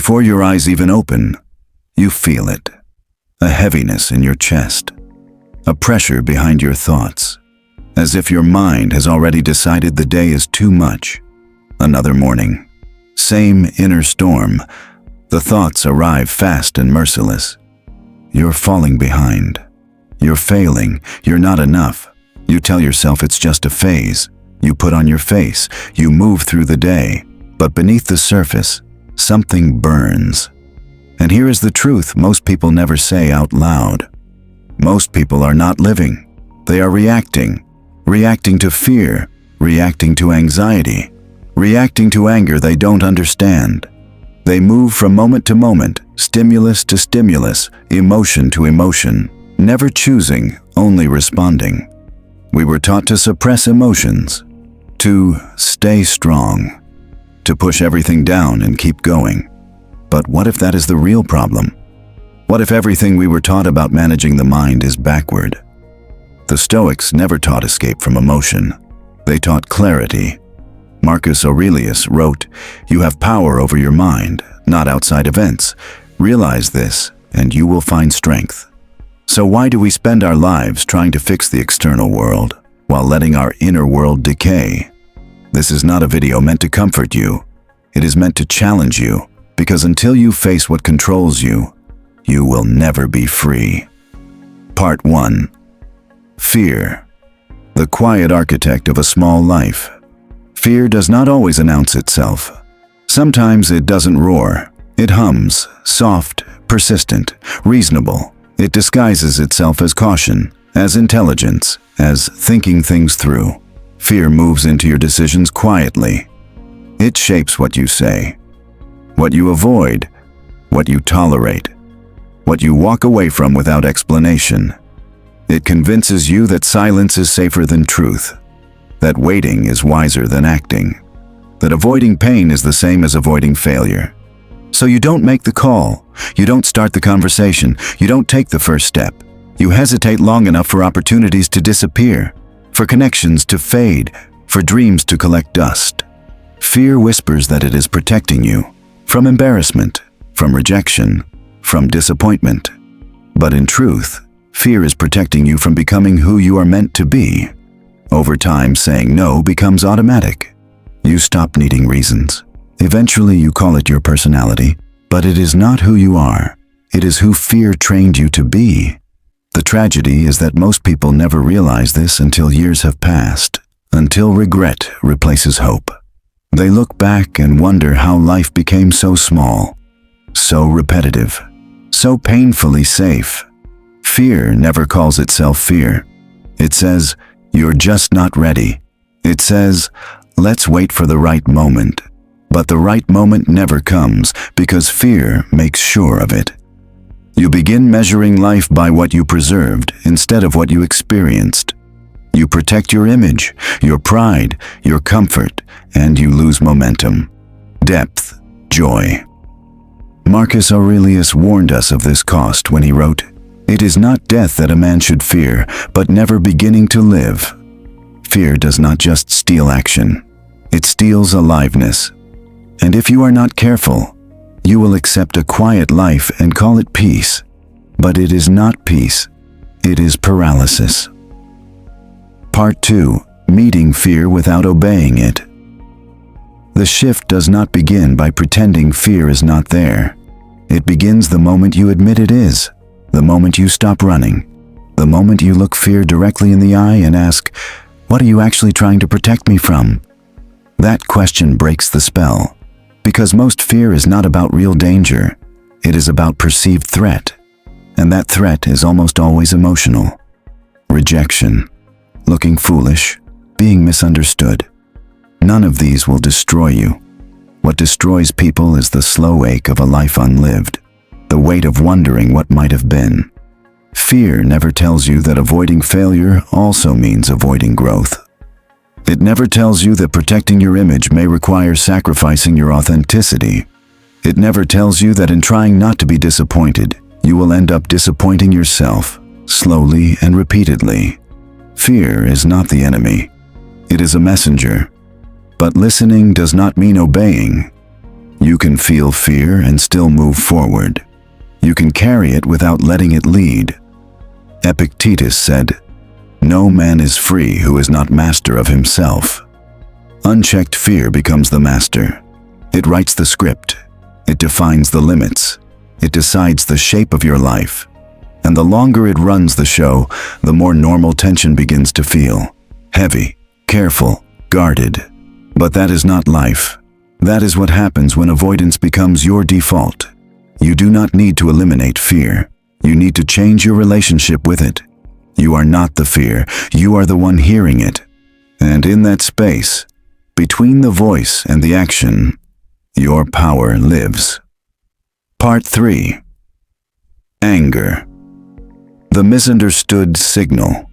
Before your eyes even open, you feel it. A heaviness in your chest. A pressure behind your thoughts. As if your mind has already decided the day is too much. Another morning. Same inner storm. The thoughts arrive fast and merciless. You're falling behind. You're failing. You're not enough. You tell yourself it's just a phase. You put on your face. You move through the day. But beneath the surface, something burns. And here is the truth most people never say out loud. Most people are not living. They are reacting. Reacting to fear. Reacting to anxiety. Reacting to anger they don't understand. They move from moment to moment, stimulus to stimulus, emotion to emotion, never choosing, only responding. We were taught to suppress emotions, to stay strong, to push everything down and keep going. But what if that is the real problem? What if everything we were taught about managing the mind is backward? The Stoics never taught escape from emotion. They taught clarity. Marcus Aurelius wrote, "You have power over your mind, not outside events. Realize this, and you will find strength." So why do we spend our lives trying to fix the external world, while letting our inner world decay? This is not a video meant to comfort you. It is meant to challenge you, because until you face what controls you, you will never be free. Part 1. Fear. The quiet architect of a small life. Fear does not always announce itself. Sometimes it doesn't roar. It hums, soft, persistent, reasonable. It disguises itself as caution, as intelligence, as thinking things through. Fear moves into your decisions quietly. It shapes what you say, what you avoid, what you tolerate, what you walk away from without explanation. It convinces you that silence is safer than truth, that waiting is wiser than acting, that avoiding pain is the same as avoiding failure. So you don't make the call, you don't start the conversation, you don't take the first step. You hesitate long enough for opportunities to disappear, for connections to fade, for dreams to collect dust. Fear whispers that it is protecting you from embarrassment, from rejection, from disappointment. But in truth, fear is protecting you from becoming who you are meant to be. Over time, saying no becomes automatic. You stop needing reasons. Eventually, you call it your personality, but it is not who you are. It is who fear trained you to be. The tragedy is that most people never realize this until years have passed, until regret replaces hope. They look back and wonder how life became so small, so repetitive, so painfully safe. Fear never calls itself fear. It says, "You're just not ready." It says, "Let's wait for the right moment." But the right moment never comes because fear makes sure of it. You begin measuring life by what you preserved instead of what you experienced. You protect your image, your pride, your comfort, and you lose momentum, depth, joy. Marcus Aurelius warned us of this cost when he wrote, "It is not death that a man should fear, but never beginning to live." Fear does not just steal action, it steals aliveness. And if you are not careful, you will accept a quiet life and call it peace. But it is not peace, it is paralysis. Part 2. Meeting fear without obeying it. The shift does not begin by pretending fear is not there. It begins the moment you admit it is, the moment you stop running, the moment you look fear directly in the eye and ask, "What are you actually trying to protect me from?" That question breaks the spell, because most fear is not about real danger. It is about perceived threat, and that threat is almost always emotional. Rejection, looking foolish, being misunderstood. None of these will destroy you. What destroys people is the slow ache of a life unlived, the weight of wondering what might have been. Fear never tells you that avoiding failure also means avoiding growth. It never tells you that protecting your image may require sacrificing your authenticity. It never tells you that in trying not to be disappointed, you will end up disappointing yourself, slowly and repeatedly. Fear is not the enemy. It is a messenger. But listening does not mean obeying. You can feel fear and still move forward. You can carry it without letting it lead. Epictetus said, "No man is free who is not master of himself." Unchecked fear becomes the master. It writes the script. It defines the limits. It decides the shape of your life. And the longer it runs the show, the more normal tension begins to feel. Heavy, careful, guarded. But that is not life. That is what happens when avoidance becomes your default. You do not need to eliminate fear. You need to change your relationship with it. You are not the fear. You are the one hearing it. And in that space, between the voice and the action, your power lives. Part 3. Anger. The misunderstood signal.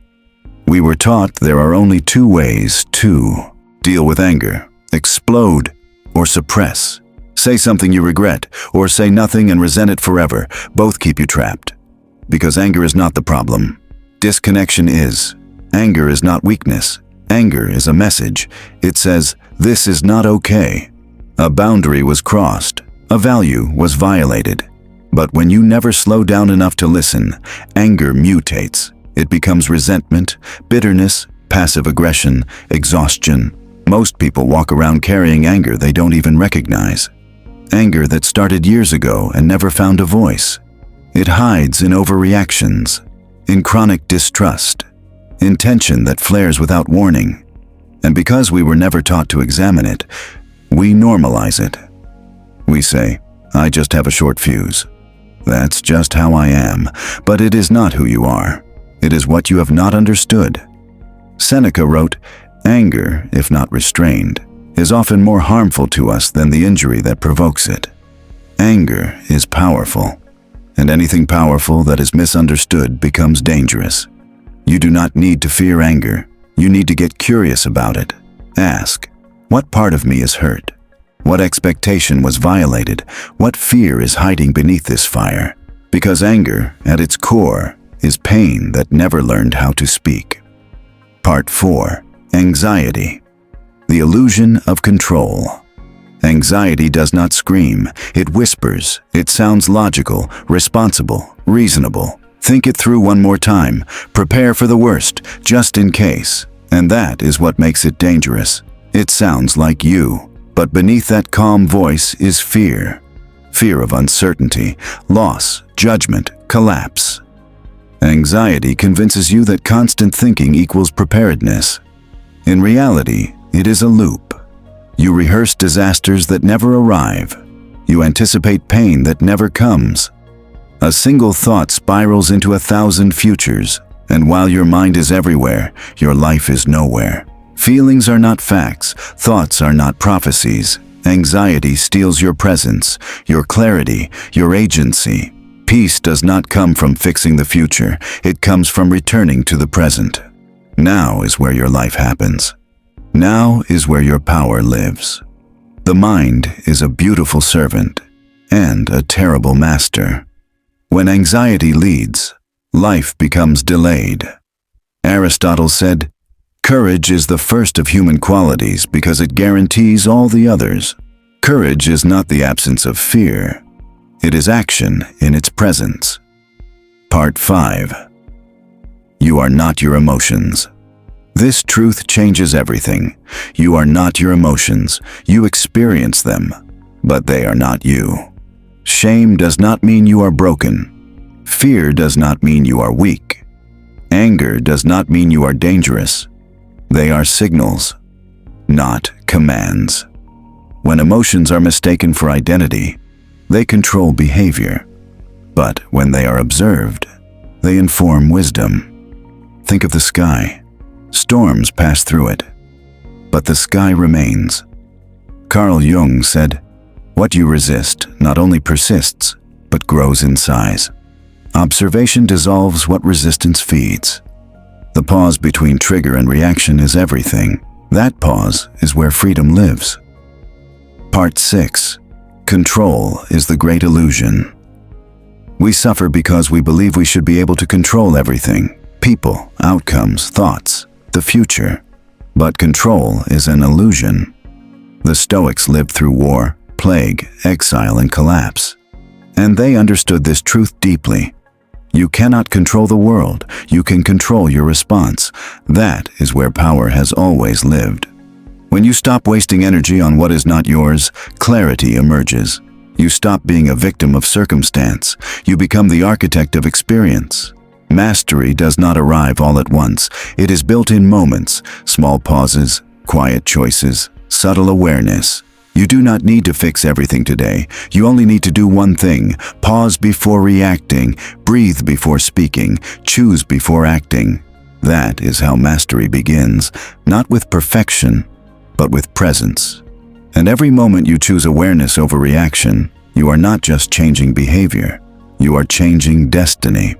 We were taught there are only two ways to deal with anger: explode or suppress. Say something you regret, or say nothing and resent it forever. Both keep you trapped. Because anger is not the problem. Disconnection is. Anger is not weakness. Anger is a message. It says, this is not okay. A boundary was crossed. A value was violated. But when you never slow down enough to listen, anger mutates. It becomes resentment, bitterness, passive aggression, exhaustion. Most people walk around carrying anger they don't even recognize. Anger that started years ago and never found a voice. It hides in overreactions, in chronic distrust, in tension that flares without warning. And because we were never taught to examine it, we normalize it. We say, I just have a short fuse. That's just how I am, but it is not who you are. It is what you have not understood. Seneca wrote, anger, if not restrained, is often more harmful to us than the injury that provokes it. Anger is powerful, and anything powerful that is misunderstood becomes dangerous. You do not need to fear anger. You need to get curious about it. Ask, what part of me is hurt? What expectation was violated? What fear is hiding beneath this fire? Because anger, at its core, is pain that never learned how to speak. Part 4. Anxiety. The illusion of control. Anxiety does not scream. It whispers. It sounds logical, responsible, reasonable. Think it through one more time. Prepare for the worst, just in case. And that is what makes it dangerous. It sounds like you. But beneath that calm voice is fear. Fear of uncertainty, loss, judgment, collapse. Anxiety convinces you that constant thinking equals preparedness. In reality, it is a loop. You rehearse disasters that never arrive. You anticipate pain that never comes. A single thought spirals into 1,000 futures, and while your mind is everywhere, your life is nowhere. Feelings are not facts. Thoughts are not prophecies. Anxiety steals your presence, your clarity, your agency. Peace does not come from fixing the future. It comes from returning to the present. Now is where your life happens. Now is where your power lives. The mind is a beautiful servant and a terrible master. When anxiety leads, life becomes delayed. Aristotle said, courage is the first of human qualities because it guarantees all the others. Courage is not the absence of fear. It is action in its presence. Part 5. You are not your emotions. This truth changes everything. You are not your emotions. You experience them, but they are not you. Shame does not mean you are broken. Fear does not mean you are weak. Anger does not mean you are dangerous. They are signals, not commands. When emotions are mistaken for identity, they control behavior. But when they are observed, they inform wisdom. Think of the sky. Storms pass through it, but the sky remains. Carl Jung said, what you resist not only persists, but grows in size. Observation dissolves what resistance feeds. The pause between trigger and reaction is everything. That pause is where freedom lives. Part 6. Control is the great illusion. We suffer because we believe we should be able to control everything. People, outcomes, thoughts, the future. But control is an illusion. The Stoics lived through war. plague, exile, and collapse. And they understood this truth deeply. You cannot control the world, you can control your response. That is where power has always lived. When you stop wasting energy on what is not yours, clarity emerges. You stop being a victim of circumstance. You become the architect of experience. Mastery does not arrive all at once. It is built in moments, small pauses, quiet choices, subtle awareness. You do not need to fix everything today. You only need to do one thing: pause before reacting, breathe before speaking, choose before acting. That is how mastery begins, not with perfection, but with presence. And every moment you choose awareness over reaction, you are not just changing behavior, you are changing destiny.